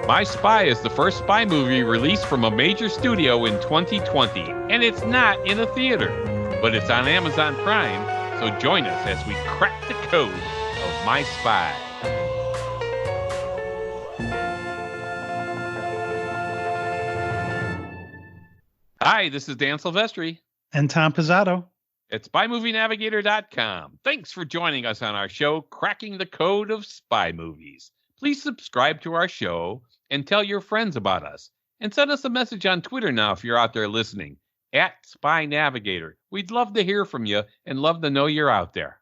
My Spy is the first spy movie released from a major studio in 2020, and it's not in a theater, but it's on Amazon Prime, so join us as we crack the code of My Spy. Hi, this is Dan Silvestri. And Tom Pizzato. At SpyMovieNavigator.com. Thanks for joining us on our show, Cracking the Code of Spy Movies. Please subscribe to our show and tell your friends about us. And send us a message on Twitter now if you're out there listening, at Spy Navigator. We'd love to hear from you and love to know you're out there.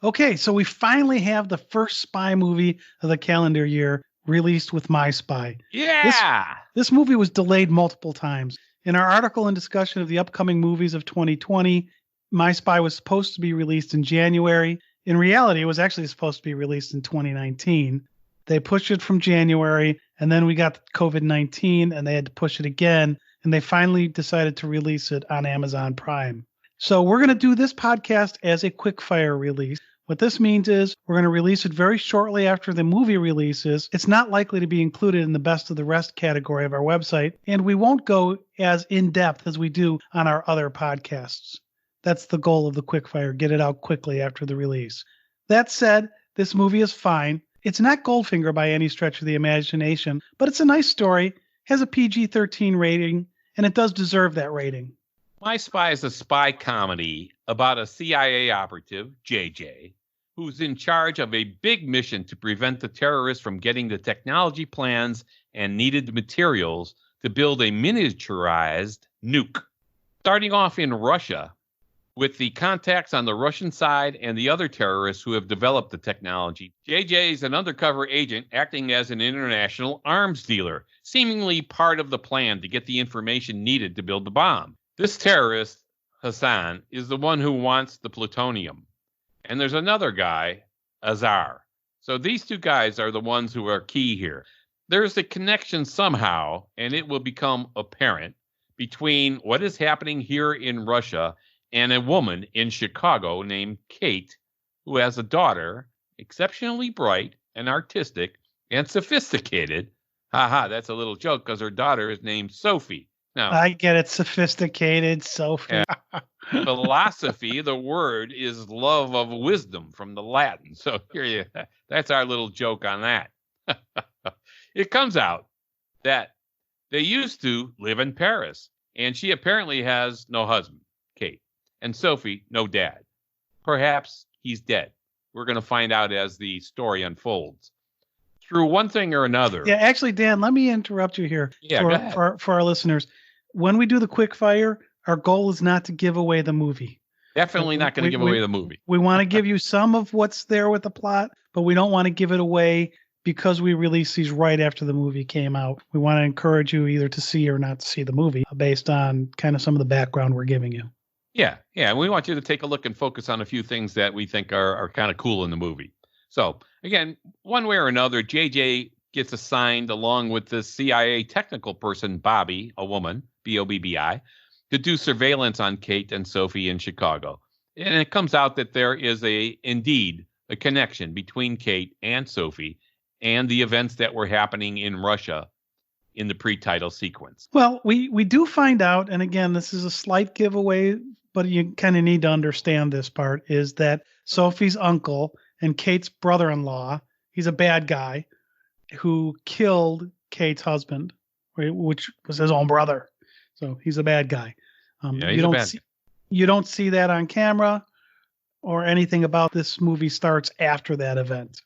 Okay, so we finally have the first spy movie of the calendar year released with My Spy. Yeah! This movie was delayed multiple times. In our article and discussion of the upcoming movies of 2020, My Spy was supposed to be released in January. In reality, it was actually supposed to be released in 2019. They pushed it from January, and then we got COVID-19, and they had to push it again, and they finally decided to release it on Amazon Prime. So we're going to do this podcast as a quick-fire release. What this means is we're going to release it very shortly after the movie releases. It's not likely to be included in the best of the rest category of our website, and we won't go as in-depth as we do on our other podcasts. That's the goal of the quickfire, get it out quickly after the release. That said, this movie is fine. It's not Goldfinger by any stretch of the imagination, but it's a nice story, has a PG-13 rating, and it does deserve that rating. My Spy is a spy comedy about a CIA operative, JJ, who's in charge of a big mission to prevent the terrorists from getting the technology plans and needed materials to build a miniaturized nuke. Starting off in Russia, with the contacts on the Russian side and the other terrorists who have developed the technology, JJ is an undercover agent acting as an international arms dealer, seemingly part of the plan to get the information needed to build the bomb. This terrorist, Hassan, is the one who wants the plutonium. And there's another guy, Azar. So these two guys are the ones who are key here. There's a connection somehow, and it will become apparent, between what is happening here in Russia and a woman in Chicago named Kate, who has a daughter, exceptionally bright and artistic and sophisticated. Haha, that's a little joke because her daughter is named Sophie. Now, I get it, sophisticated, Sophie. Philosophy, the word is love of wisdom from the Latin. So that's our little joke on that. It comes out that they used to live in Paris, and she apparently has no husband, Kate. And Sophie, no dad. Perhaps he's dead. We're going to find out as the story unfolds. Through one thing or another. Yeah, actually, Dan, let me interrupt you here for our listeners. When we do the quick fire, our goal is not to give away the movie. Definitely not going to give away the movie. We want to give you some of what's there with the plot, but we don't want to give it away because we release these right after the movie came out. We want to encourage you either to see or not to see the movie based on kind of some of the background we're giving you. Yeah. We want you to take a look and focus on a few things that we think are kind of cool in the movie. So, again, one way or another, JJ gets assigned along with the CIA technical person, Bobby, a woman, Bobbi, to do surveillance on Kate and Sophie in Chicago. And it comes out that there is indeed a connection between Kate and Sophie and the events that were happening in Russia in the pre-title sequence. Well, we do find out, and again, this is a slight giveaway, but you kind of need to understand this part, is that Sophie's uncle and Kate's brother-in-law, he's a bad guy who killed Kate's husband, which was his own brother. So he's a bad guy. You don't see that on camera or anything about this movie starts after that event.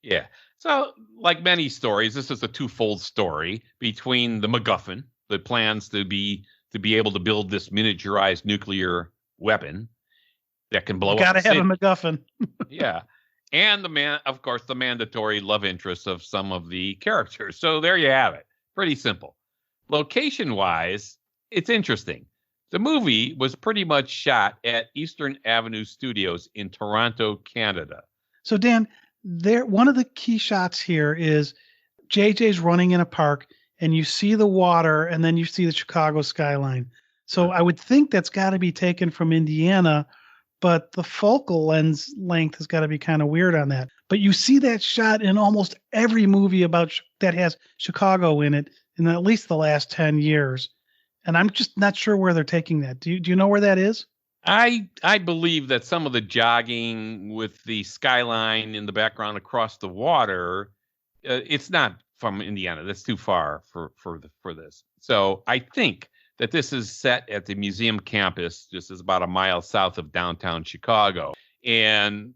Yeah. So like many stories, this is a twofold story between the MacGuffin, the plans to be able to build this miniaturized nuclear weapon that can blow up. Gotta have a MacGuffin. Yeah. And the mandatory love interest of some of the characters. So there you have it. Pretty simple. Location-wise, it's interesting. The movie was pretty much shot at Eastern Avenue Studios in Toronto, Canada. So Dan, one of the key shots here is JJ's running in a park and you see the water and then you see the Chicago skyline. So I would think that's got to be taken from Indiana, but the focal length has got to be kind of weird on that. But you see that shot in almost every movie that has Chicago in it in at least the last 10 years. And I'm just not sure where they're taking that. Do you know where that is? I believe that some of the jogging with the skyline in the background across the water, it's not from Indiana. That's too far for this. So I think that this is set at the museum campus, just as about a mile south of downtown Chicago. And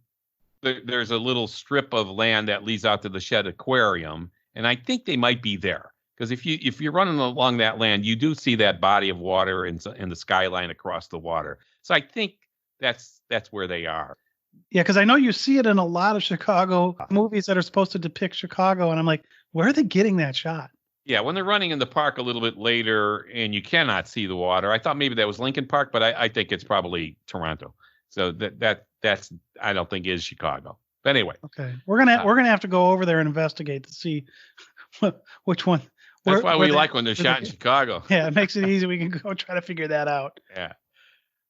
there's a little strip of land that leads out to the Shed Aquarium, and I think they might be there. Because if you're running along that land, you do see that body of water and the skyline across the water. So I think that's where they are. Yeah, because I know you see it in a lot of Chicago movies that are supposed to depict Chicago, and I'm like, where are they getting that shot? Yeah, when they're running in the park a little bit later and you cannot see the water, I thought maybe that was Lincoln Park, but I think it's probably Toronto. So that's I don't think is Chicago. But anyway, okay, we're gonna have to go over there and investigate to see which one. That's why we like when they're shot in Chicago. Yeah, it makes it easy. We can go try to figure that out. Yeah.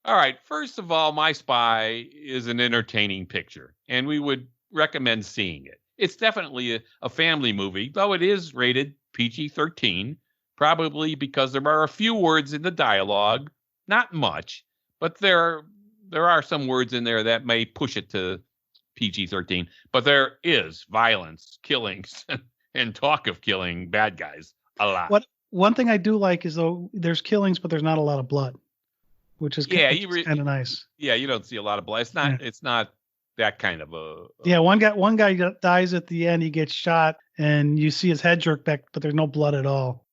All right. First of all, My Spy is an entertaining picture, and we would recommend seeing it. It's definitely a family movie, though it is rated PG-13, probably because there are a few words in the dialogue, not much, but there are some words in there that may push it to PG-13. But there is violence, killings, and talk of killing bad guys. A lot. One thing I do like is though there's killings, but there's not a lot of blood, which is kind of nice. Yeah, you don't see a lot of blood. It's not that kind of a. Yeah, one guy dies at the end. He gets shot, and you see his head jerk back, but there's no blood at all.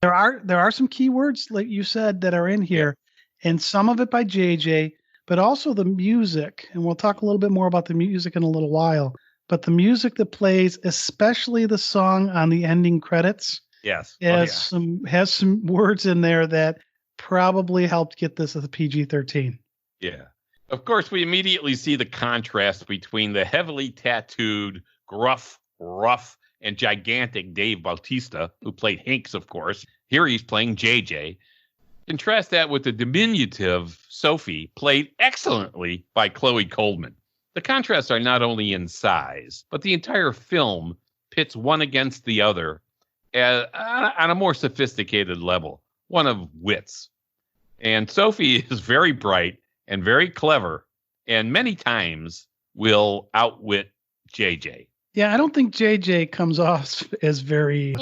There are some keywords like you said that are in here, and some of it by JJ, but also the music. And we'll talk a little bit more about the music in a little while. But the music that plays, especially the song on the ending credits. Yes. Has some words in there that probably helped get this as a PG-13. Yeah. Of course, we immediately see the contrast between the heavily tattooed, gruff, rough, and gigantic Dave Bautista, who played Hinks, of course. Here he's playing JJ. Contrast that with the diminutive Sophie, played excellently by Chloe Coleman. The contrasts are not only in size, but the entire film pits one against the other on a more sophisticated level, one of wits. And Sophie is very bright and very clever, and many times will outwit JJ. Yeah, I don't think JJ comes off as very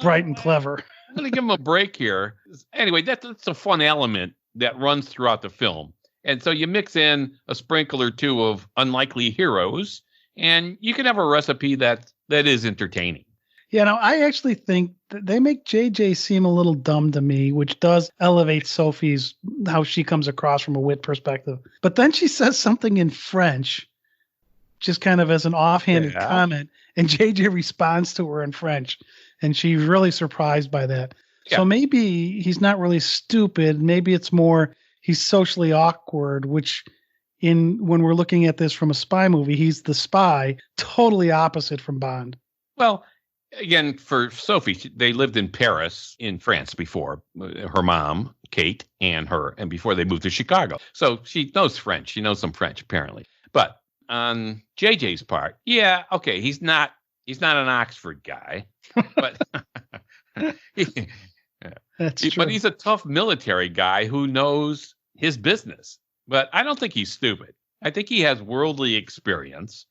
bright and clever. I'm going to give him a break here. Anyway, that's a fun element that runs throughout the film. And so you mix in a sprinkle or two of unlikely heroes, and you can have a recipe that is entertaining. Yeah, no, I actually think that they make JJ seem a little dumb to me, which does elevate Sophie's, how she comes across from a wit perspective. But then she says something in French, just kind of as an offhanded comment, and JJ responds to her in French, and she's really surprised by that. Yeah. So maybe he's not really stupid. Maybe it's more he's socially awkward, which when we're looking at this from a spy movie, he's the spy, totally opposite from Bond. Well, again, for Sophie, they lived in Paris, in France before, her mom, Kate, and her, and before they moved to Chicago. So she knows French. She knows some French, apparently. But on JJ's part, yeah, okay, he's not an Oxford guy, but That's true. But he's a tough military guy who knows his business. But I don't think he's stupid. I think he has worldly experience,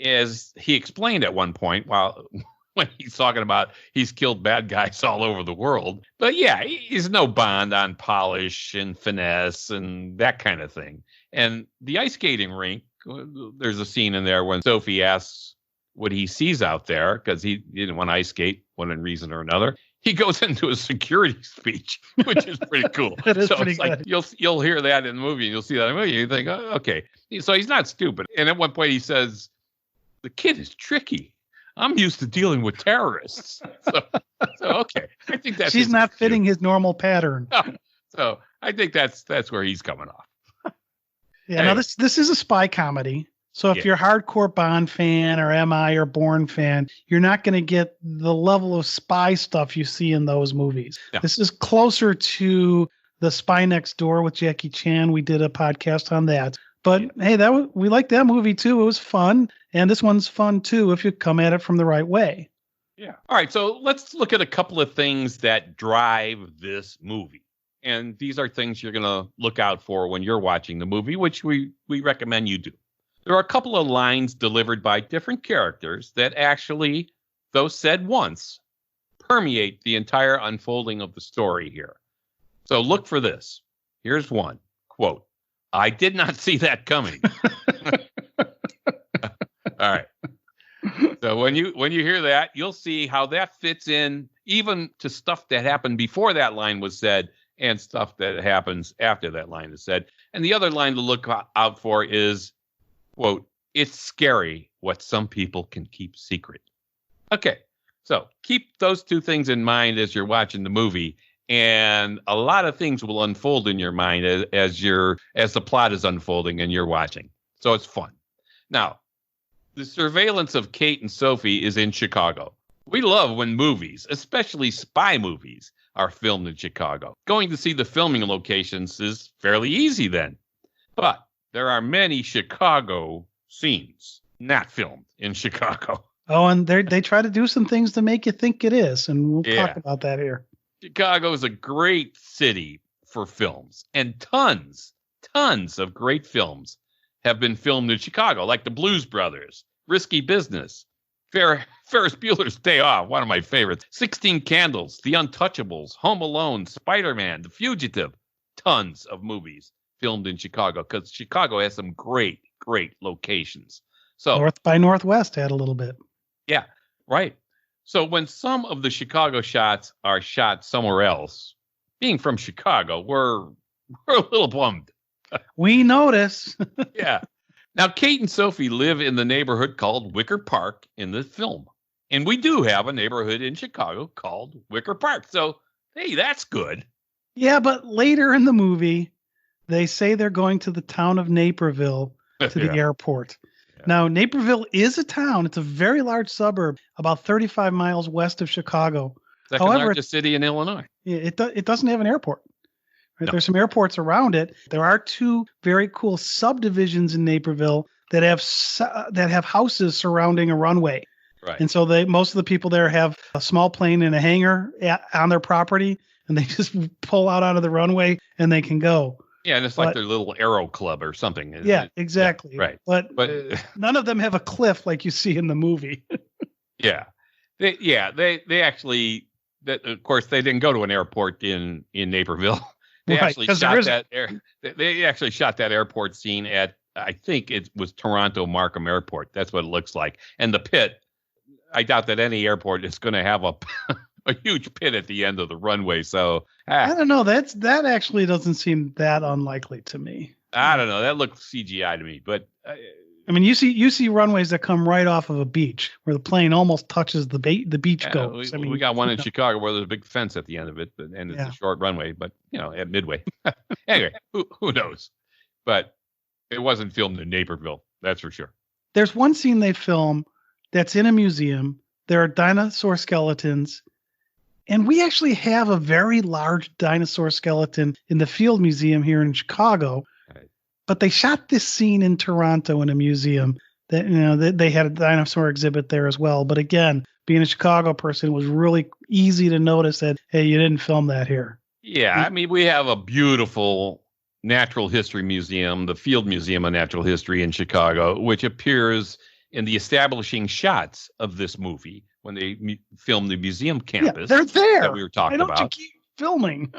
as he explained at one point when he's talking about he's killed bad guys all over the world. But yeah, he's no Bond on polish and finesse and that kind of thing. And the ice skating rink, there's a scene in there when Sophie asks what he sees out there, because he didn't want to ice skate, one reason or another. He goes into a security speech, which is pretty cool. That is so pretty it's good. Like you'll hear that in the movie, and you'll see that in the movie. You think, oh, okay. So he's not stupid. And at one point he says, "The kid is tricky. I'm used to dealing with terrorists." So okay, I think that's she's not fitting his normal pattern. So I think that's where he's coming off. Yeah. Anyway. Now this is a spy comedy. So if you're a hardcore Bond fan or MI or Bourne fan, you're not going to get the level of spy stuff you see in those movies. No. This is closer to The Spy Next Door with Jackie Chan. We did a podcast on that. But hey, we liked that movie too. It was fun, and this one's fun too if you come at it from the right way. Yeah. All right. So let's look at a couple of things that drive this movie. And these are things you're going to look out for when you're watching the movie, which we recommend you do. There are a couple of lines delivered by different characters that actually, though said once, permeate the entire unfolding of the story here. So look for this. Here's one quote. I did not see that coming. All right. So when you hear that, you'll see how that fits in even to stuff that happened before that line was said and stuff that happens after that line is said. And the other line to look out for is, quote, it's scary what some people can keep secret. Okay. So keep those two things in mind as you're watching the movie, and a lot of things will unfold in your mind as the plot is unfolding and you're watching. So it's fun. Now, the surveillance of Kate and Sophie is in Chicago. We love when movies, especially spy movies, are filmed in Chicago. Going to see the filming locations is fairly easy then. But there are many Chicago scenes not filmed in Chicago. Oh, and they try to do some things to make you think it is, and we'll talk about that here. Chicago is a great city for films, and tons of great films have been filmed in Chicago, like The Blues Brothers, Risky Business, Ferris Bueller's Day Off, one of my favorites, 16 Candles, The Untouchables, Home Alone, Spider-Man, The Fugitive. Tons of movies filmed in Chicago because Chicago has some great locations. So North by Northwest had a little bit. Yeah, right. So when some of the Chicago shots are shot somewhere else, being from Chicago, we're a little bummed. We notice. Yeah. Now, Kate and Sophie live in the neighborhood called Wicker Park in the film. And we do have a neighborhood in Chicago called Wicker Park. So, hey, that's good. Yeah, but later in the movie, they say they're going to the town of Naperville to the airport. Yeah. Now, Naperville is a town. It's a very large suburb, about 35 miles west of Chicago. Second largest city in Illinois. It doesn't have an airport. Right? No. There's some airports around it. There are two very cool subdivisions in Naperville that have houses surrounding a runway. Right. And so most of the people there have a small plane and a hangar on their property, and they just pull out of the runway and they can go. Yeah, and it's like their little aero club or something. Yeah, exactly. Yeah, right. But none of them have a cliff like you see in the movie. Yeah. They actually, of course, they didn't go to an airport in Naperville. They actually shot that They actually shot that airport scene at, I think it was Toronto Markham Airport. That's what it looks like. And the pit, I doubt that any airport is going to have a huge pit at the end of the runway. So I don't know. That actually doesn't seem that unlikely to me. I don't know. That looked CGI to me, but I mean, you see runways that come right off of a beach where the plane almost touches the beach goes. We got one in Chicago where there's a big fence at the end of it, and it's a short runway, but at midway. Anyway, who knows? But it wasn't filmed in Naperville, that's for sure. There's one scene they film that's in a museum. There are dinosaur skeletons, and we actually have a very large dinosaur skeleton in the Field Museum here in Chicago. But they shot this scene in Toronto in a museum that they had a dinosaur exhibit there as well. But again, being a Chicago person, it was really easy to notice that, hey, you didn't film that here. Yeah, I mean, we have a beautiful natural history museum, the Field Museum of Natural History in Chicago, which appears in the establishing shots of this movie when they filmed the museum campus. Yeah, they're there. That we were talking about. Why don't you keep filming?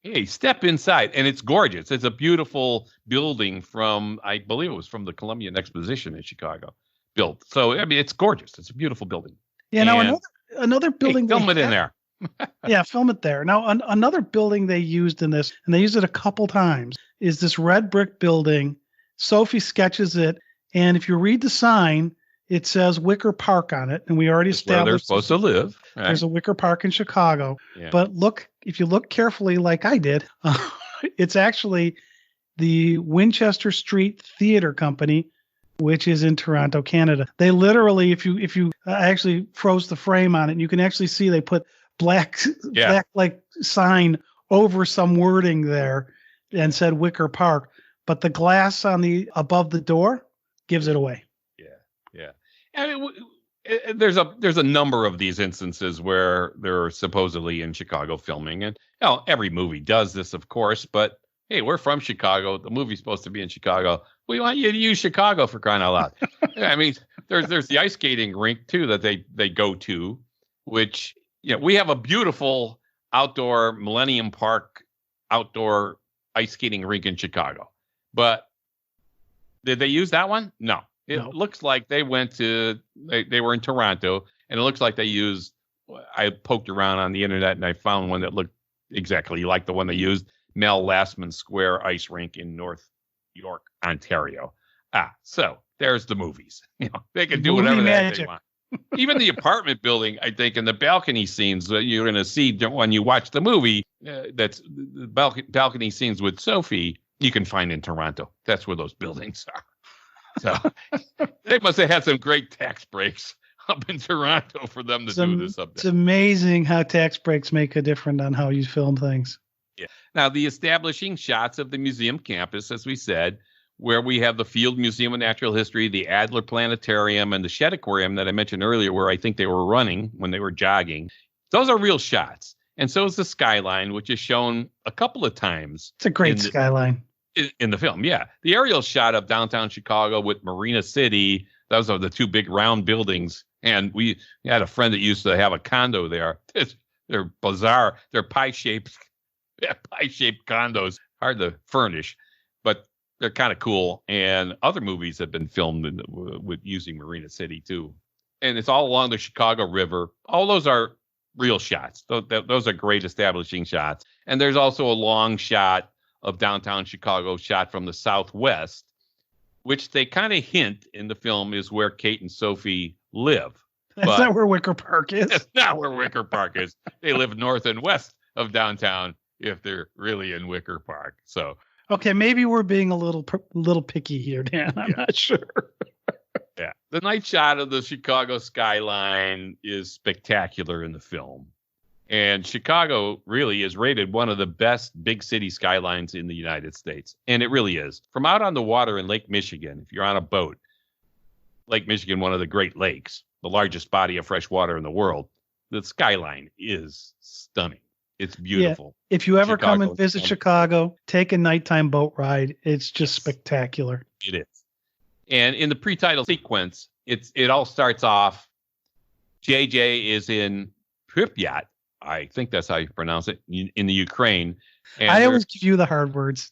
Hey, step inside, and it's gorgeous. It's a beautiful building from, I believe it was from the Columbian Exposition in Chicago, built. So, I mean, it's gorgeous. It's a beautiful building. Yeah, now another building. Hey, film it in there. Yeah, film it there. Now, another building they used in this, and they used it a couple times, is this red brick building. Sophie sketches it, and if you read the sign, it says Wicker Park on it, and we already established where they're supposed to live. Right. There's a Wicker Park in Chicago. Yeah. But if you look carefully like I did, it's actually the Winchester Street Theatre Company, which is in Toronto, Canada. They literally, if you actually froze the frame on it, you can actually see they put black like sign over some wording there and said Wicker Park. but the glass on the above the door gives it away. Yeah. I mean, there's a number of these instances where they're supposedly in Chicago filming, and every movie does this, of course. But hey, we're from Chicago. The movie's supposed to be in Chicago. We want you to use Chicago, for crying out loud. I mean, there's the ice skating rink too that they go to, which we have a beautiful outdoor Millennium Park outdoor ice skating rink in Chicago. But did they use that one? No. It looks like they went to, they were in Toronto, and it looks like they used, I poked around on the internet and I found one that looked exactly like the one they used, Mel Lastman Square Ice Rink in North York, Ontario. So there's the movies. They can do whatever they want. Even the apartment building, I think, and the balcony scenes that you're going to see when you watch the movie, that's the balcony scenes with Sophie, you can find in Toronto. That's where those buildings are. So they must have had some great tax breaks up in Toronto for them to do this up there. It's amazing how tax breaks make a difference on how you film things. Yeah. Now, the establishing shots of the museum campus, as we said, where we have the Field Museum of Natural History, the Adler Planetarium, and the Shed Aquarium that I mentioned earlier, where I think they were running when they were jogging. Those are real shots. And so is the skyline, which is shown a couple of times. It's a great skyline. In the film, yeah. The aerial shot of downtown Chicago with Marina City, those are the two big round buildings. And we had a friend that used to have a condo there. They're bizarre. They're pie-shaped condos, hard to furnish, but they're kind of cool. And other movies have been filmed with using Marina City, too. And it's all along the Chicago River. All those are real shots. Those are great establishing shots. And there's also a long shot of downtown Chicago shot from the southwest, which they kind of hint in the film is where Kate and Sophie live. That's not where Wicker Park is. That's not where Wicker Park is. They live north and west of downtown if they're really in Wicker Park. So okay, maybe we're being a little picky here, Dan. I'm not sure. Yeah. The night shot of the Chicago skyline is spectacular in the film. And Chicago really is rated one of the best big city skylines in the United States. And it really is. From out on the water in Lake Michigan, if you're on a boat, Lake Michigan, one of the Great Lakes, the largest body of fresh water in the world, the skyline is stunning. It's beautiful. Yeah. If you ever come and visit Chicago, take a nighttime boat ride. It's just spectacular. It is. And in the pre-title sequence, it all starts off. JJ is in Pripyat. I think that's how you pronounce it, in the Ukraine. And I always give you the hard words.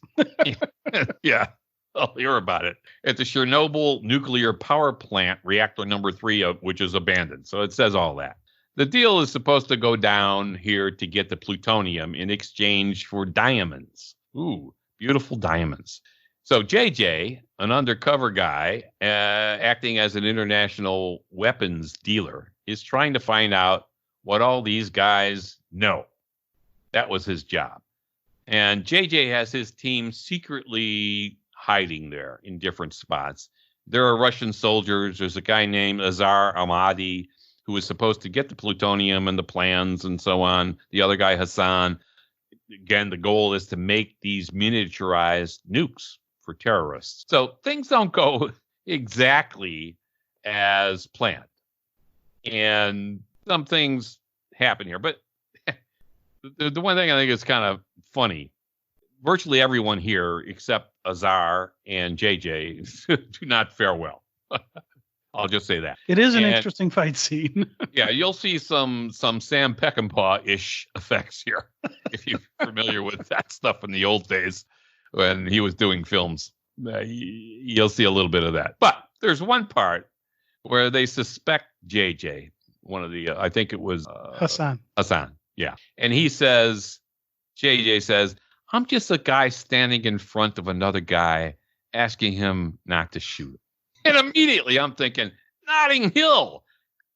Yeah, I'll hear about it. At the Chernobyl nuclear power plant, reactor number 3, which is abandoned. So it says all that. The deal is supposed to go down here to get the plutonium in exchange for diamonds. Ooh, beautiful diamonds. So JJ, an undercover guy, acting as an international weapons dealer, is trying to find out what all these guys know. That was his job. And JJ has his team secretly hiding there in different spots. There are Russian soldiers. There's a guy named Azar Ahmadi who is supposed to get the plutonium and the plans and so on. The other guy, Hassan. Again, the goal is to make these miniaturized nukes for terrorists. So things don't go exactly as planned. And some things happen here, but the one thing I think is kind of funny, virtually everyone here except Azar and JJ do not fare well. I'll just say that. It is an interesting fight scene. Yeah, you'll see some Sam Peckinpah-ish effects here if you're familiar with that stuff in the old days when he was doing films. You'll see a little bit of that. But there's one part where they suspect JJ. One of the, I think it was Hassan, yeah. And JJ says, I'm just a guy standing in front of another guy asking him not to shoot. And immediately I'm thinking, Notting Hill.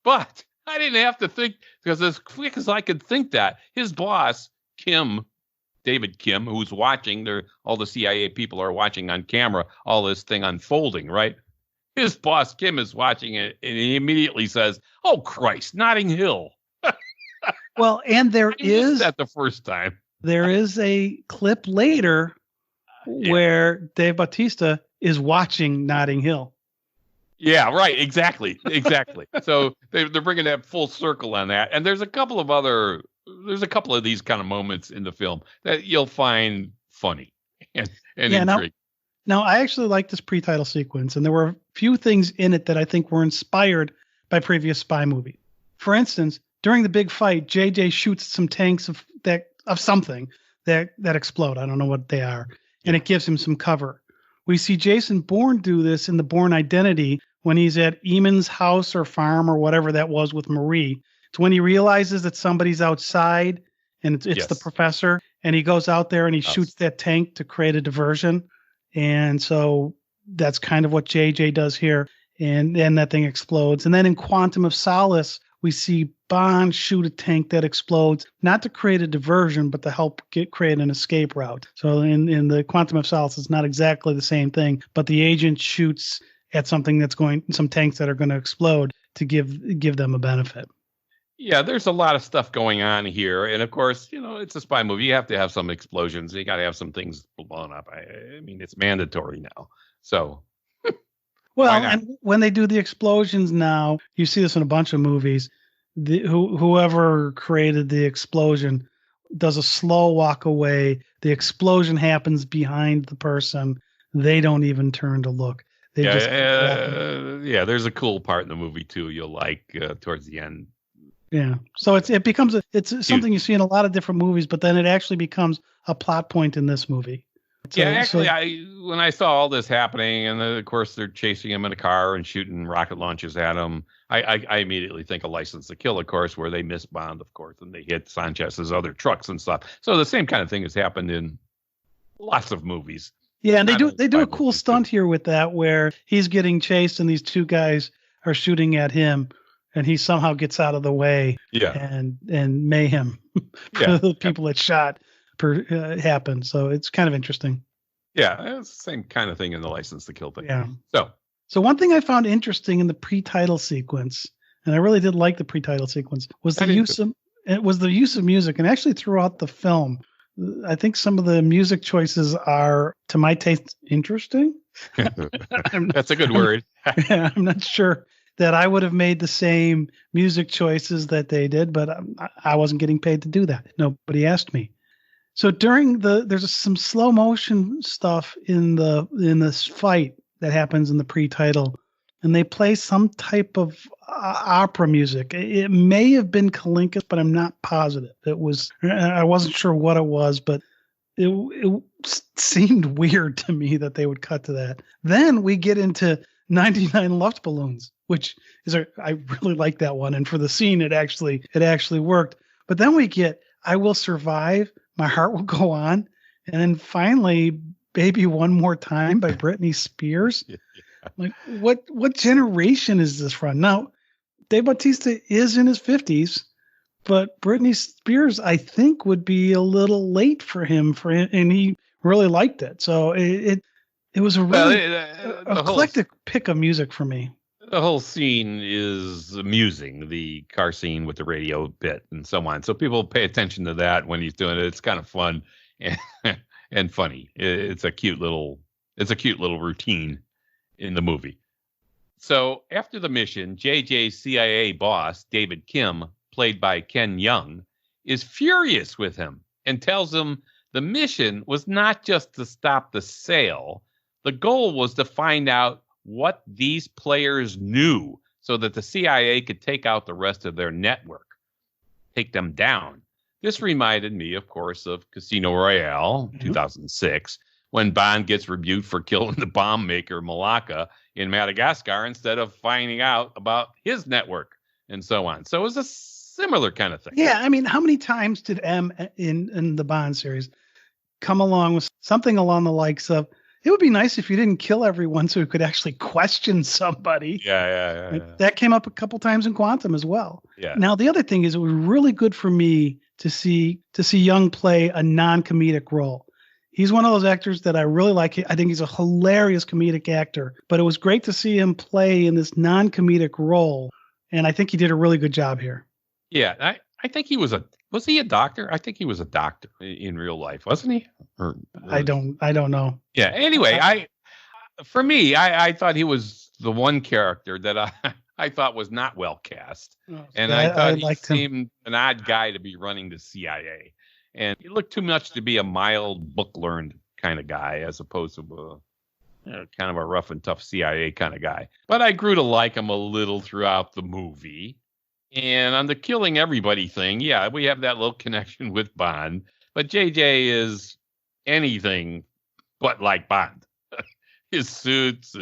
But I didn't have to think, because as quick as I could think that, his boss, David Kim, who's watching, all the CIA people are watching on camera, all this thing unfolding, right? His boss, Kim, is watching it, and he immediately says, oh, Christ, Notting Hill. Well, and there is that the first time. There is a clip later where Dave Bautista is watching Notting Hill. Yeah, right. Exactly. So they're bringing that full circle on that. And there's a couple of these kind of moments in the film that you'll find funny and intriguing. Now, I actually like this pre-title sequence, and there were a few things in it that I think were inspired by previous spy movies. For instance, during the big fight, JJ shoots some tanks of something that explode. I don't know what they are, and it gives him some cover. We see Jason Bourne do this in The Bourne Identity when he's at Eamon's house or farm or whatever that was with Marie. It's when he realizes that somebody's outside, and it's the professor, and he goes out there and he shoots that tank to create a diversion. And so that's kind of what JJ does here. And then that thing explodes. And then in Quantum of Solace, we see Bond shoot a tank that explodes, not to create a diversion, but to help create an escape route. So in the Quantum of Solace, it's not exactly the same thing, but the agent shoots at something some tanks that are going to explode to give them a benefit. Yeah, there's a lot of stuff going on here. And of course, it's a spy movie. You have to have some explosions. You got to have some things blown up. I mean, it's mandatory now. So. Well, and when they do the explosions now, you see this in a bunch of movies. Whoever created the explosion does a slow walk away. The explosion happens behind the person. They don't even turn to look. There's a cool part in the movie too. You'll like towards the end. Yeah, so it becomes something you see in a lot of different movies, but then it actually becomes a plot point in this movie. When I saw all this happening, and of course they're chasing him in a car and shooting rocket launches at him, I immediately think of License to Kill, of course, where they miss Bond, of course, and they hit Sanchez's other trucks and stuff. So the same kind of thing has happened in lots of movies. Yeah, and they do a cool stunt here with that, where he's getting chased and these two guys are shooting at him, and he somehow gets out of the way. Yeah, and mayhem for the people that shot. Happen. So it's kind of interesting. Yeah, it's the same kind of thing in the License to Kill thing. Yeah. So one thing I found interesting in the pre-title sequence, and I really did like the pre-title sequence, was the use of music, and actually throughout the film, I think some of the music choices are, to my taste, interesting. That's a good word. I'm not sure that I would have made the same music choices that they did, but I wasn't getting paid to do that. Nobody asked me. So there's some slow motion stuff in this fight that happens in the pre-title, and they play some type of opera music. It may have been Kalinka, but I'm not positive. I wasn't sure what it was, but it seemed weird to me that they would cut to that. Then we get into 99 Luftballons, which I really like that one, and for the scene it actually worked. But then we get I Will Survive, My Heart Will Go On, and then finally Baby One More Time by Britney Spears. Yeah. Like, what generation is this from? Now, Dave Bautista is in his 50s, but Britney Spears, I think, would be a little late for him, and he really liked it. So it was a really eclectic pick of music for me. The whole scene is amusing, the car scene with the radio bit and so on. So people pay attention to that when he's doing it. It's kind of fun and funny. It's a cute little routine in the movie. So after the mission, JJ's CIA boss, David Kim, played by Ken Young, is furious with him and tells him the mission was not just to stop the sale. The goal was to find out what these players knew so that the CIA could take out the rest of their network, take them down. This reminded me, of course, of Casino Royale, 2006, when Bond gets rebuked for killing the bomb maker Malacca in Madagascar instead of finding out about his network and so on. So it was a similar kind of thing. Yeah, I mean, how many times did M in the Bond series come along with something along the likes of, it would be nice if you didn't kill everyone so we could actually question somebody. Yeah. That came up a couple times in Quantum as well. Yeah. Now, the other thing is, it was really good for me to see Young play a non-comedic role. He's one of those actors that I really like. I think he's a hilarious comedic actor, but it was great to see him play in this non-comedic role. And I think he did a really good job here. Yeah, I think he was Was he a doctor? I think he was a doctor in real life, wasn't he? I don't know. Yeah. Anyway, for me, I thought he was the one character that I thought was not well cast. And Yeah, I thought he liked him. seemed an odd guy to be running the CIA. And he looked too much to be a mild, book-learned kind of guy as opposed to kind of a rough and tough CIA kind of guy. But I grew to like him a little throughout the movie. And on the killing everybody thing, yeah, we have that little connection with Bond. But JJ is anything but like Bond. His suits,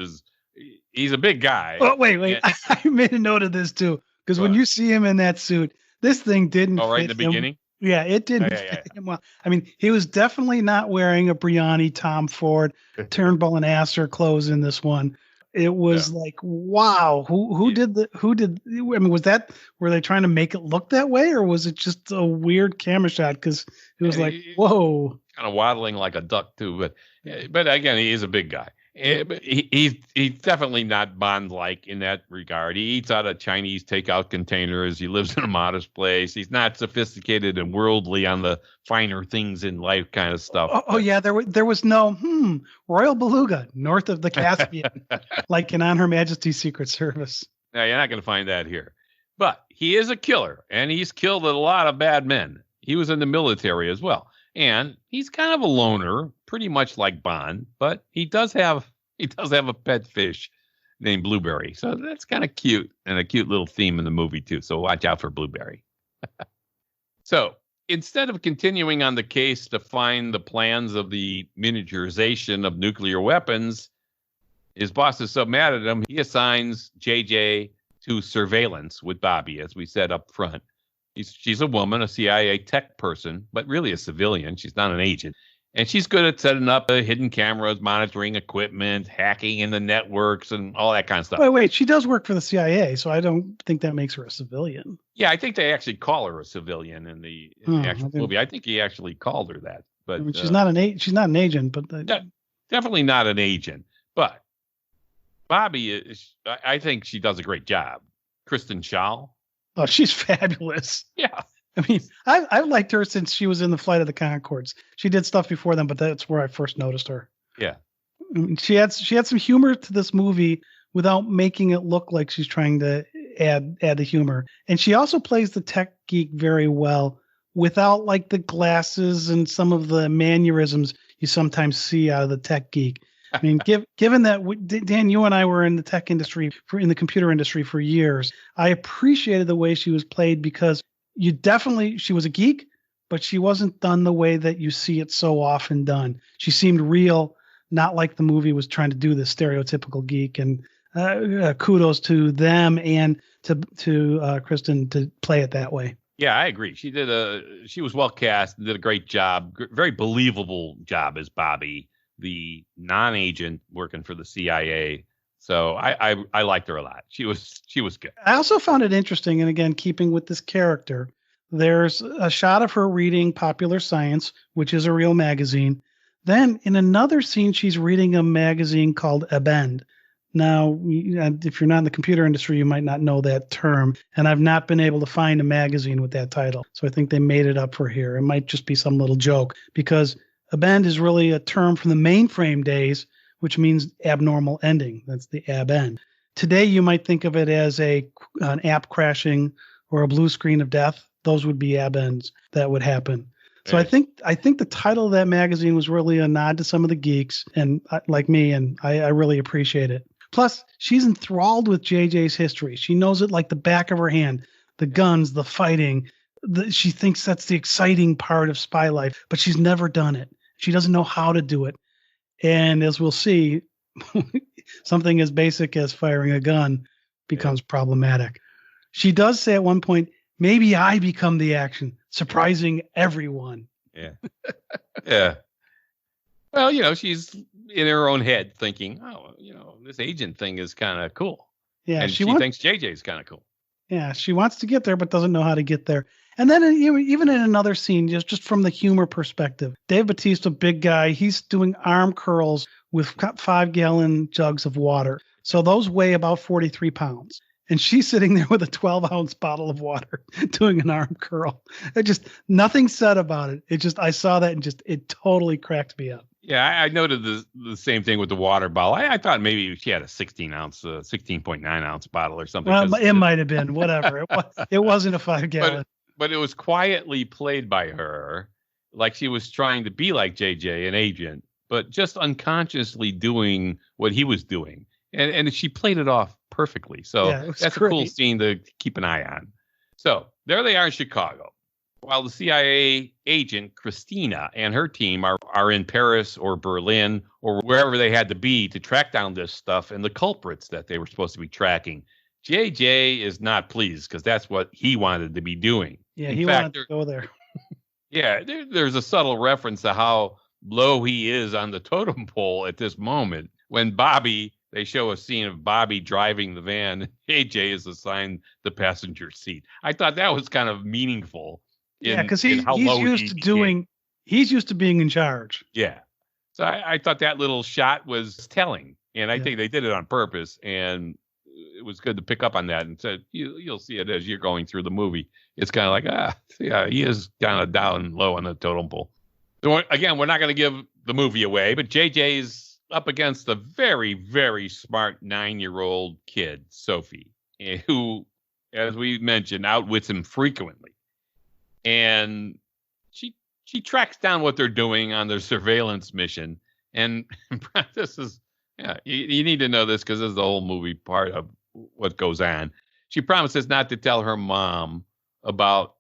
he's a big guy. Oh, wait. I made a note of this too. Because when you see him in that suit, this thing didn't fit right in the beginning? Yeah, it didn't fit him well. I mean, he was definitely not wearing a Brioni, Tom Ford, Turnbull and Astor clothes in this one. It was like, wow, who did? I mean, were they trying to make it look that way, or was it just a weird camera shot? Because it was like, whoa, kind of waddling like a duck too. But again, he is a big guy. He's definitely not Bond-like in that regard. He eats out of Chinese takeout containers. He lives in a modest place. He's not sophisticated and worldly on the finer things in life kind of stuff. Oh yeah, there was no Royal Beluga north of the Caspian, like in On Her Majesty's Secret Service. No, you're not going to find that here. But he is a killer, and he's killed a lot of bad men. He was in the military as well. And he's kind of a loner, pretty much like Bond, but he does have a pet fish named Blueberry. So that's kind of cute and a cute little theme in the movie too. So watch out for Blueberry. So instead of continuing on the case to find the plans of the miniaturization of nuclear weapons, his boss is so mad at him, he assigns JJ to surveillance with Bobby, as we said up front. She's a woman, a CIA tech person, but really a civilian. She's not an agent. And she's good at setting up hidden cameras, monitoring equipment, hacking in the networks, and all that kind of stuff. Wait. She does work for the CIA, so I don't think that makes her a civilian. Yeah, I think they actually call her a civilian in the actual movie. I think he actually called her that. But I mean, she's not an agent, but definitely not an agent. But Bobby is. I think she does a great job. Kristen Schaal. Oh, she's fabulous. Yeah. I mean, I've liked her since she was in the Flight of the Conchords. She did stuff before then, but that's where I first noticed her. Yeah. I mean, she had some humor to this movie without making it look like she's trying to add the humor. And she also plays the tech geek very well without like the glasses and some of the mannerisms you sometimes see out of the tech geek. I mean, given that Dan, you and I were in the tech industry in the computer industry for years, I appreciated the way she was played because she was a geek, but she wasn't done the way that you see it so often done. She seemed real, not like the movie was trying to do the stereotypical geek. And kudos to them and to Kristen to play it that way. Yeah, I agree. She was well cast and did a great job, very believable job as Bobby, the non-agent working for the CIA. So I liked her a lot. She was good. I also found it interesting, and again, keeping with this character, there's a shot of her reading Popular Science, which is a real magazine. Then in another scene, she's reading a magazine called Abend. Now, if you're not in the computer industry, you might not know that term, and I've not been able to find a magazine with that title. So I think they made it up for here. It might just be some little joke, because Abend is really a term from the mainframe days, which means abnormal ending. That's the ab-end. Today, you might think of it as an app crashing or a blue screen of death. Those would be ab-ends that would happen. So I think the title of that magazine was really a nod to some of the geeks and like me, and I really appreciate it. Plus, she's enthralled with JJ's history. She knows it like the back of her hand. The guns, the fighting. She thinks that's the exciting part of spy life, but she's never done it. She doesn't know how to do it. And as we'll see, something as basic as firing a gun becomes problematic. She does say at one point, maybe I become the action, surprising everyone. Yeah. Yeah. Well, she's in her own head thinking, this agent thing is kind of cool. Yeah. And she thinks JJ is kind of cool. Yeah. She wants to get there, but doesn't know how to get there. And then even in another scene, just from the humor perspective, Dave Bautista, big guy, he's doing arm curls with 5-gallon jugs of water. So those weigh about 43 pounds. and she's sitting there with a 12-ounce bottle of water doing an arm curl. It just, nothing said about it. It just, I saw that and just, it totally cracked me up. Yeah, I noted the same thing with the water bottle. I thought maybe she had a 16.9 ounce bottle or something. Well, it might have been, whatever. It wasn't a 5-gallon. But it was quietly played by her, like she was trying to be like JJ, an agent, but just unconsciously doing what he was doing. And she played it off perfectly. So that's great. A cool scene to keep an eye on. So there they are in Chicago. While the CIA agent, Christina, and her team are in Paris or Berlin or wherever they had to be to track down this stuff and the culprits that they were supposed to be tracking, JJ is not pleased because that's what he wanted to be doing. Yeah, he wanted to go there. Yeah, there's a subtle reference to how low he is on the totem pole at this moment. When they show a scene of Bobby driving the van, JJ is assigned the passenger seat. I thought that was kind of meaningful. Because he's used to being in charge. Yeah. So I thought that little shot was telling. And I think they did it on purpose. And it was good to pick up on that. And so you'll see it as you're going through the movie. It's kind of like, he is kind of down low on the totem pole. So again, we're not going to give the movie away, but JJ's up against a very, very smart 9-year-old kid, Sophie, who, as we mentioned, outwits him frequently. And she tracks down what they're doing on their surveillance mission. And this is, you need to know this because this is the whole movie part of what goes on. She promises not to tell her mom about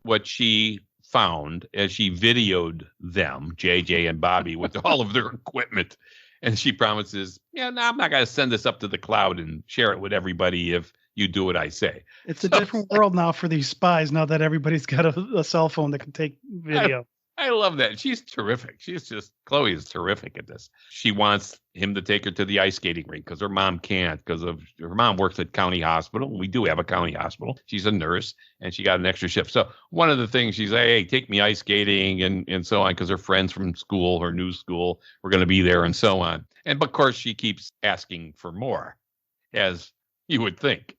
what she found as she videoed them, JJ and Bobby, with all of their equipment. And she promises, I'm not going to send this up to the cloud and share it with everybody if you do what I say. It's a different world now for these spies, now that everybody's got a cell phone that can take video. I love that. She's terrific. Chloe is terrific at this. She wants him to take her to the ice skating rink because her mom can't, because her mom works at county hospital. We do have a county hospital. She's a nurse and she got an extra shift. So one of the things she's like, hey, take me ice skating and so on, because her friends from school, her new school, were going to be there and so on. And of course she keeps asking for more, as you would think.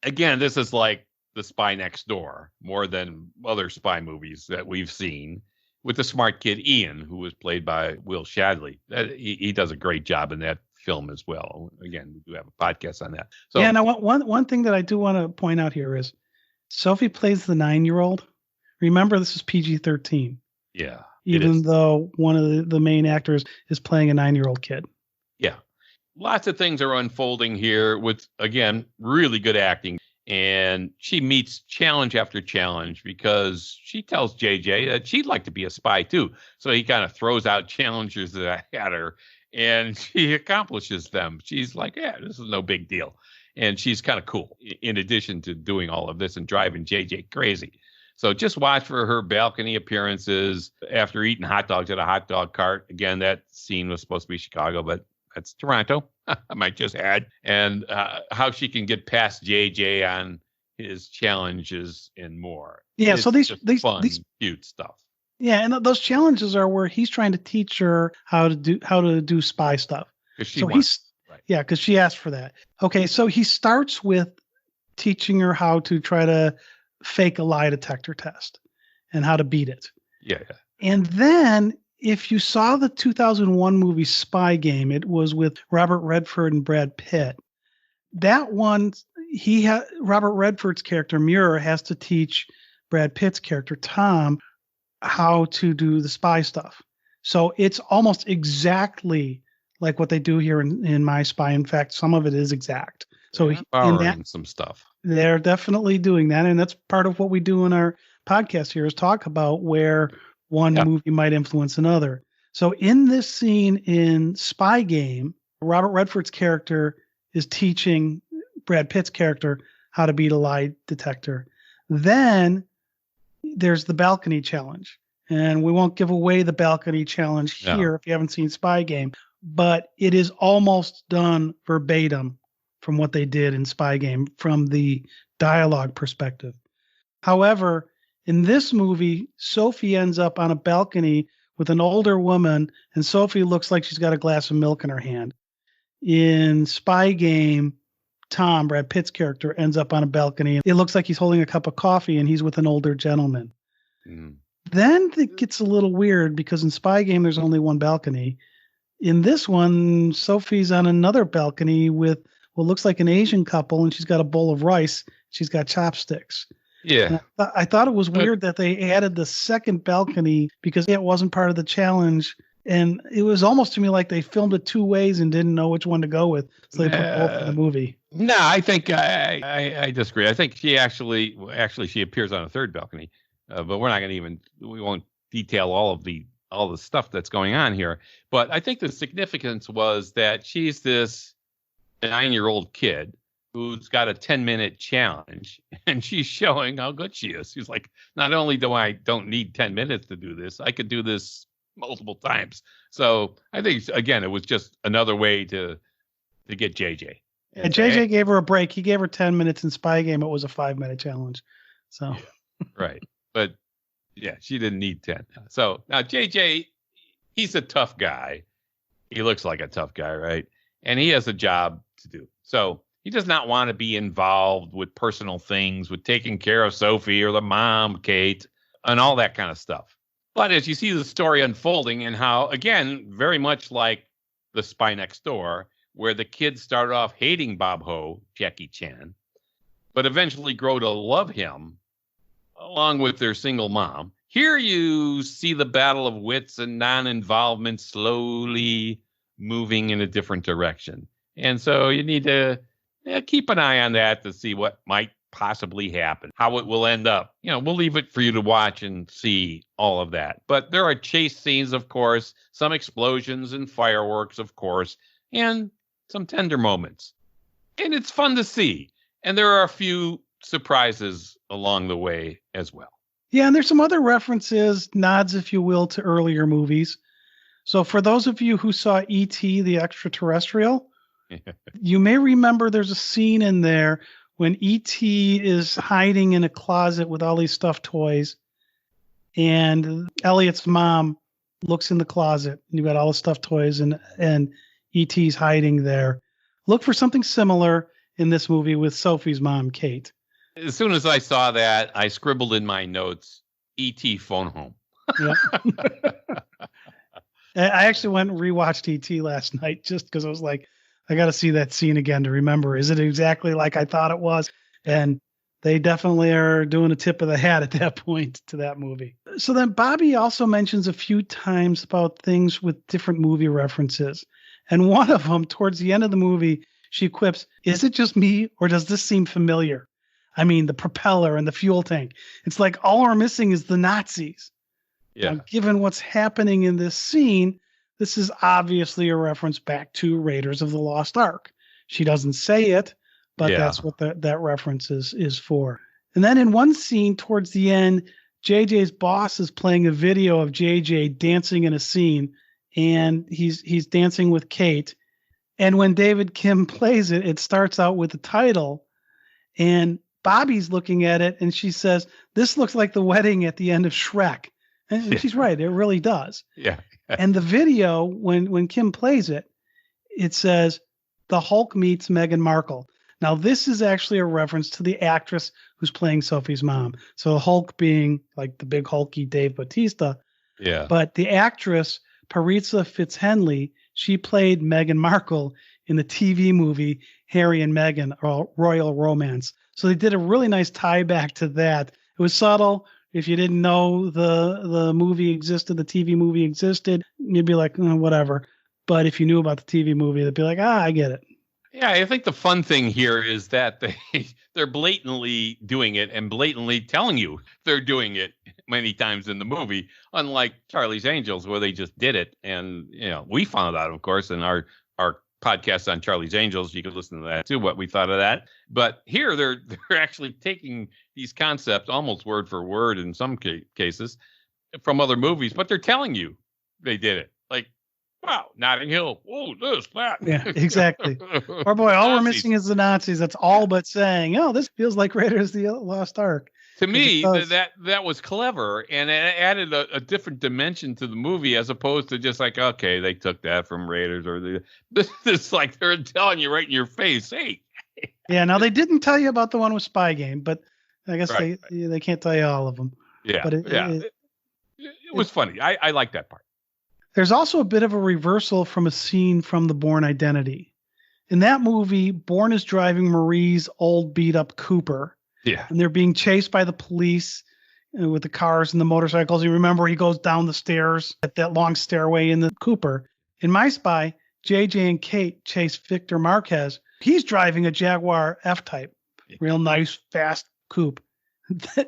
Again, this is like The Spy Next Door, more than other spy movies that we've seen, with the smart kid Ian, who was played by Will Shadley. He does a great job in that film as well. Again, we do have a podcast on that. So, now one thing that I do want to point out here is Sophie plays the 9-year-old. Remember, this is PG-13. Yeah. Even though one of the main actors is playing a 9-year-old kid. Yeah. Lots of things are unfolding here with, again, really good acting. And she meets challenge after challenge because she tells JJ that she'd like to be a spy too. So he kind of throws out challenges at her and she accomplishes them. She's like, this is no big deal. And she's kind of cool in addition to doing all of this and driving JJ crazy. So just watch for her balcony appearances after eating hot dogs at a hot dog cart. Again, that scene was supposed to be Chicago, but that's Toronto. I might just add. And how she can get past JJ on his challenges and more. Yeah, it's so these fun, cute stuff. Yeah, and those challenges are where he's trying to teach her how to do spy stuff. Because she asked for that. Okay, so he starts with teaching her how to try to fake a lie detector test and how to beat it. Yeah. And then if you saw the 2001 movie Spy Game, it was with Robert Redford and Brad Pitt. That one, Robert Redford's character, Muir, has to teach Brad Pitt's character, Tom, how to do the spy stuff. So it's almost exactly like what they do here in My Spy. In fact, some of it is exact. So borrowing some stuff. They're definitely doing that. And that's part of what we do in our podcast here, is talk about where one movie might influence another. So in this scene in Spy Game, Robert Redford's character is teaching Brad Pitt's character how to beat a lie detector. Then there's the balcony challenge. And we won't give away the balcony challenge here if you haven't seen Spy Game, but it is almost done verbatim from what they did in Spy Game from the dialogue perspective. However, in this movie, Sophie ends up on a balcony with an older woman, and Sophie looks like she's got a glass of milk in her hand. In Spy Game, Tom, Brad Pitt's character, ends up on a balcony. It looks like he's holding a cup of coffee and he's with an older gentleman. Mm. Then it gets a little weird because in Spy Game, there's only one balcony. In this one, Sophie's on another balcony with what looks like an Asian couple, and she's got a bowl of rice. She's got chopsticks. Yeah. I thought it was weird that they added the second balcony because it wasn't part of the challenge. And it was almost to me like they filmed it two ways and didn't know which one to go with. So they put both in the movie. No, I think I disagree. I think she actually she appears on a third balcony, but we're not going to we won't detail all the stuff that's going on here. But I think the significance was that she's this 9-year-old kid who's got a 10-minute challenge, and she's showing how good she is. She's like, not only don't need 10 minutes to do this, I could do this multiple times. So I think, again, it was just another way to get JJ. And JJ gave her a break. He gave her 10 minutes in Spy Game. It was a 5-minute challenge. So yeah, right. But yeah, she didn't need 10. So now JJ, he's a tough guy. He looks like a tough guy, right? And he has a job to do. So he does not want to be involved with personal things, with taking care of Sophie or the mom, Kate, and all that kind of stuff. But as you see the story unfolding and how, again, very much like The Spy Next Door, where the kids started off hating Bob Ho, Jackie Chan, but eventually grow to love him, along with their single mom. Here you see the battle of wits and non-involvement slowly moving in a different direction. And so you need to keep an eye on that to see what might possibly happen, how it will end up. We'll leave it for you to watch and see all of that. But there are chase scenes, of course, some explosions and fireworks, of course, and some tender moments. And it's fun to see. And there are a few surprises along the way as well. Yeah, and there's some other references, nods, if you will, to earlier movies. So for those of you who saw E.T. the Extraterrestrial, you may remember there's a scene in there when E.T. is hiding in a closet with all these stuffed toys, and Elliot's mom looks in the closet, and you've got all the stuffed toys, and E.T.'s hiding there. Look for something similar in this movie with Sophie's mom, Kate. As soon as I saw that, I scribbled in my notes, E.T. phone home. Yeah. I actually went and rewatched E.T. last night just because I was like, I got to see that scene again to remember. Is it exactly like I thought it was? And they definitely are doing a tip of the hat at that point to that movie. So then Bobby also mentions a few times about things with different movie references. And one of them, towards the end of the movie, she quips, "Is it just me or does this seem familiar? I mean, the propeller and the fuel tank. It's like all we're missing is the Nazis." Yeah. Now, given what's happening in this scene, this is obviously a reference back to Raiders of the Lost Ark. She doesn't say it, but that's what that reference is for. And then in one scene towards the end, JJ's boss is playing a video of JJ dancing in a scene, and he's dancing with Kate. And when David Kim plays it, it starts out with the title, and Bobby's looking at it, and she says, "This looks like the wedding at the end of Shrek." And she's right. It really does. Yeah. And the video, when Kim plays it, it says, "The Hulk meets Meghan Markle." Now, this is actually a reference to the actress who's playing Sophie's mom. So the Hulk being like the big hulky Dave Bautista. Yeah. But the actress, Paritza Fitzhenley, she played Meghan Markle in the TV movie Harry and Meghan, Royal Romance. So they did a really nice tie back to that. It was subtle. If you didn't know the movie existed, the TV movie existed, you'd be like, whatever. But if you knew about the TV movie, they'd be like, I get it. Yeah, I think the fun thing here is that they're blatantly doing it and blatantly telling you they're doing it many times in the movie, unlike Charlie's Angels, where they just did it. And, we found out, of course, in our podcast on Charlie's Angels. You could listen to that too, what we thought of that. But here they're actually taking these concepts almost word for word in some cases from other movies, but they're telling you they did it. Like, wow, Notting Hill. Whoa, this, that. Yeah, exactly. Or boy, all we're missing is the Nazis. That's all but saying, oh, this feels like Raiders of the Lost Ark. To me, that was clever, and it added a different dimension to the movie as opposed to just like, okay, they took that from Raiders, or it's like they're telling you right in your face, hey, Yeah, now they didn't tell you about the one with Spygate, but I guess Right. they can't tell you all of them. Yeah, But it was funny. I like that part. There's also a bit of a reversal from a scene from The Bourne Identity. In that movie, Bourne is driving Marie's old beat-up Cooper. Yeah. And they're being chased by the police with the cars and the motorcycles. You remember he goes down the stairs at that long stairway in the Cooper. In My Spy, JJ and Kate chase Victor Marquez. He's driving a Jaguar F-Type. Real nice, fast coupe.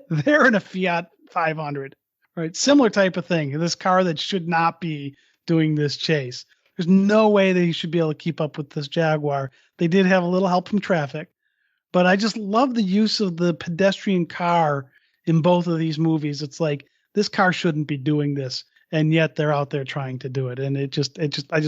They're in a Fiat 500. Right? Similar type of thing. This car that should not be doing this chase. There's no way that he should be able to keep up with this Jaguar. They did have a little help from traffic. But I just love the use of the pedestrian car in both of these movies. It's like this car shouldn't be doing this, and yet they're out there trying to do it. And I just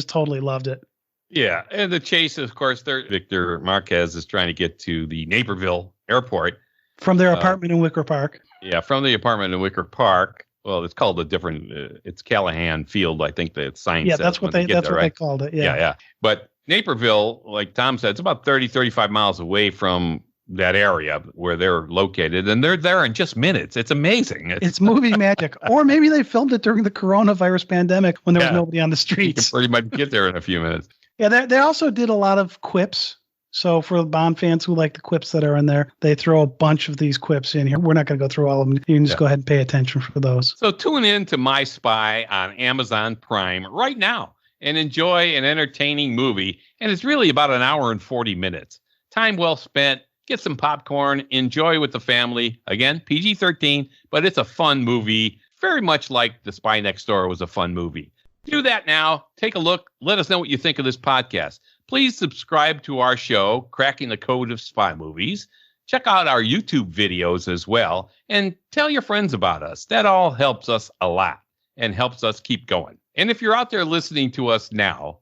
totally loved it. Yeah, and the chase, of course, Victor Marquez is trying to get to the Naperville airport from their apartment in Wicker Park. Yeah, from the apartment in Wicker Park. Well, it's called a different. It's Callahan Field, I think the sign. Yeah, says that's what they called it. Yeah. But Naperville, like Tom said, it's about 30, 35 miles away from that area where they're located, and they're there in just minutes. It's amazing. It's movie magic. Or maybe they filmed it during the coronavirus pandemic when there was nobody on the streets. You can pretty much get there in a few minutes. Yeah, they also did a lot of quips. So for the Bond fans who like the quips that are in there, they throw a bunch of these quips in here. We're not going to go through all of them. You can just go ahead and pay attention for those. So tune in to My Spy on Amazon Prime right now and enjoy an entertaining movie. And it's really about an hour and 40 minutes. Time well spent. Get some popcorn. Enjoy with the family. Again, PG-13, but it's a fun movie. Very much like The Spy Next Door was a fun movie. Do that now. Take a look. Let us know what you think of this podcast. Please subscribe to our show, Cracking the Code of Spy Movies. Check out our YouTube videos as well, and tell your friends about us. That all helps us a lot and helps us keep going. And if you're out there listening to us now,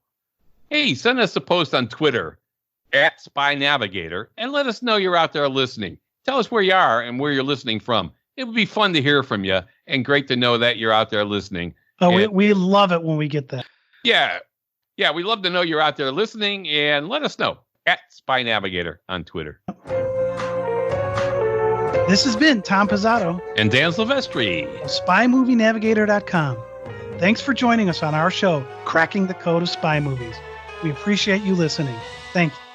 hey, send us a post on Twitter @SpyNavigator and let us know you're out there listening. Tell us where you are and where you're listening from. It would be fun to hear from you and great to know that you're out there listening. Oh, we love it when we get that. Yeah, we love to know you're out there listening, and let us know @SpyNavigator on Twitter. This has been Tom Pizzato and Dan Silvestri of SpyMovieNavigator.com. Thanks for joining us on our show, Cracking the Code of Spy Movies. We appreciate you listening. Thank you.